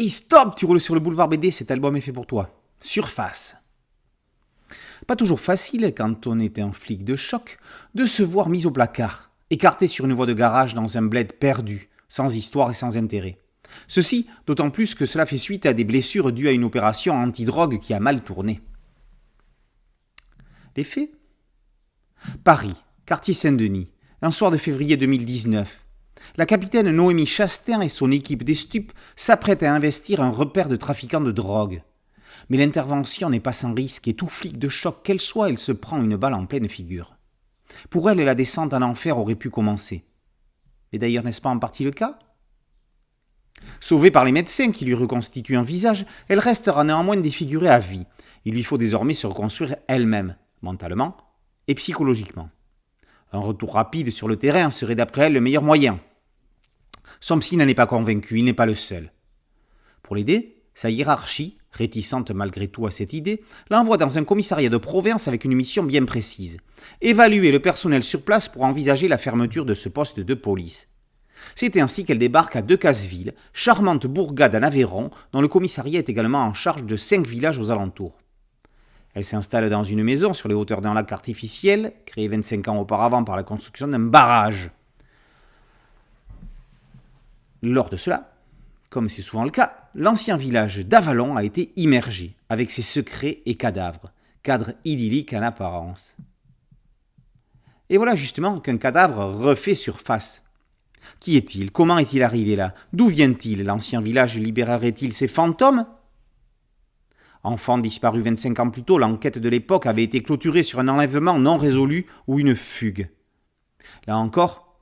Thierry, stop, tu roules sur le boulevard BD, cet album est fait pour toi. Surface. Pas toujours facile, quand on est un flic de choc, de se voir mis au placard, écarté sur une voie de garage dans un bled perdu, sans histoire et sans intérêt. Ceci d'autant plus que cela fait suite à des blessures dues à une opération anti-drogue qui a mal tourné. Les faits ? Paris, quartier Saint-Denis, un soir de février 2019. La capitaine Noémie Chastain et son équipe des stupes s'apprêtent à investir un repère de trafiquants de drogue. Mais l'intervention n'est pas sans risque et tout flic de choc qu'elle soit, elle se prend une balle en pleine figure. Pour elle, la descente en enfer aurait pu commencer. Et d'ailleurs, n'est-ce pas en partie le cas ? Sauvée par les médecins qui lui reconstituent un visage, elle restera néanmoins défigurée à vie. Il lui faut désormais se reconstruire elle-même, mentalement et psychologiquement. Un retour rapide sur le terrain serait d'après elle le meilleur moyen. Son psy n'en est pas convaincu, il n'est pas le seul. Pour l'aider, sa hiérarchie, réticente malgré tout à cette idée, l'envoie dans un commissariat de province avec une mission bien précise. Évaluer le personnel sur place pour envisager la fermeture de ce poste de police. C'est ainsi qu'elle débarque à Decazeville, charmante bourgade en Aveyron, dont le commissariat est également en charge de 5 villages aux alentours. Elle s'installe dans une maison sur les hauteurs d'un lac artificiel, créé 25 ans auparavant par la construction d'un barrage. Lors de cela, comme c'est souvent le cas, l'ancien village d'Avalon a été immergé, avec ses secrets et cadavres, cadre idyllique en apparence. Et voilà justement qu'un cadavre refait surface. Qui est-il ? Comment est-il arrivé là ? D'où vient-il ? L'ancien village libérerait-il ses fantômes ? Enfant disparu 25 ans plus tôt, l'enquête de l'époque avait été clôturée sur un enlèvement non résolu ou une fugue. Là encore,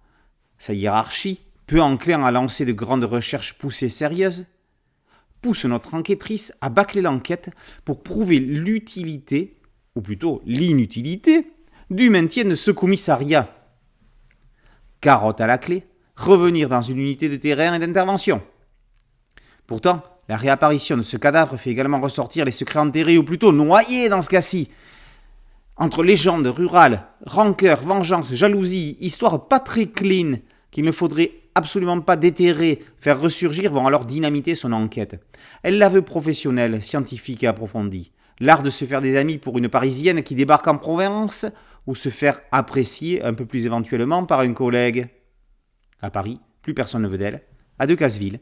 sa hiérarchie, peu enclin à lancer de grandes recherches poussées sérieuses, pousse notre enquêtrice à bâcler l'enquête pour prouver l'utilité, ou plutôt l'inutilité, du maintien de ce commissariat. Carotte à la clé, revenir dans une unité de terrain et d'intervention. Pourtant, la réapparition de ce cadavre fait également ressortir les secrets enterrés, ou plutôt noyés dans ce cas-ci. Entre légendes rurales, rancœur, vengeance, jalousie, histoire pas très clean, qu'il ne faudrait absolument pas déterrer, faire ressurgir, vont alors dynamiter son enquête. Elle la veut professionnelle, scientifique et approfondie. L'art de se faire des amis pour une Parisienne qui débarque en province, ou se faire apprécier un peu plus éventuellement par un collègue. À Paris, plus personne ne veut d'elle. À Decazeville,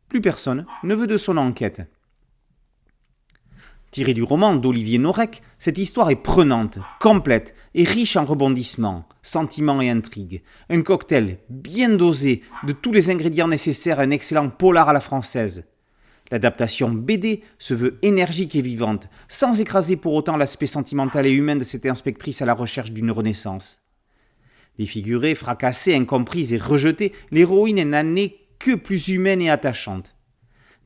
plus personne ne veut de son enquête. Tirée du roman d'Olivier Norek, cette histoire est prenante, complète et riche en rebondissements, sentiments et intrigues. Un cocktail bien dosé de tous les ingrédients nécessaires à un excellent polar à la française. L'adaptation BD se veut énergique et vivante, sans écraser pour autant l'aspect sentimental et humain de cette inspectrice à la recherche d'une renaissance. Défigurée, fracassée, incomprise et rejetée, l'héroïne n'en est que plus humaine et attachante.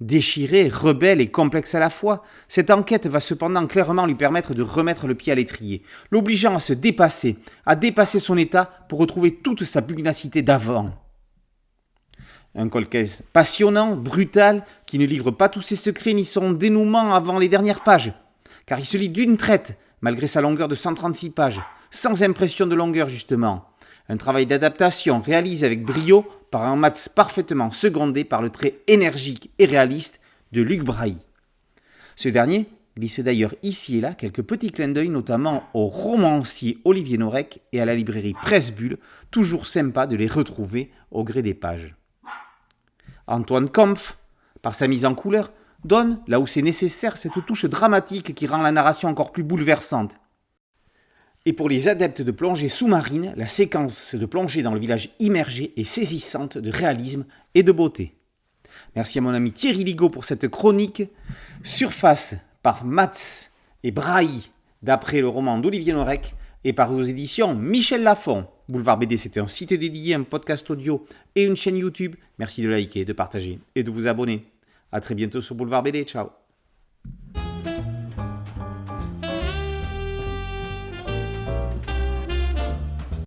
Déchirée, rebelle et complexe à la fois, cette enquête va cependant clairement lui permettre de remettre le pied à l'étrier, l'obligeant à dépasser son état pour retrouver toute sa pugnacité d'avant. Un cold case passionnant, brutal, qui ne livre pas tous ses secrets ni son dénouement avant les dernières pages, car il se lit d'une traite, malgré sa longueur de 136 pages, sans impression de longueur justement. Un travail d'adaptation réalisé avec brio par un Mats parfaitement secondé par le trait énergique et réaliste de Luc Brahi. Ce dernier glisse d'ailleurs ici et là quelques petits clins d'œil, notamment au romancier Olivier Norek et à la librairie Presse Bulle, toujours sympa de les retrouver au gré des pages. Antoine Kampf, par sa mise en couleur, donne, là où c'est nécessaire, cette touche dramatique qui rend la narration encore plus bouleversante. Et pour les adeptes de plongée sous-marine, la séquence de plongée dans le village immergé est saisissante de réalisme et de beauté. Merci à mon ami Thierry Ligaud pour cette chronique. Surface par Mats et Brahi, d'après le roman d'Olivier Norek, et par aux éditions Michel Lafon. Boulevard BD, c'était un site dédié, un podcast audio et une chaîne YouTube. Merci de liker, de partager et de vous abonner. A très bientôt sur Boulevard BD. Ciao.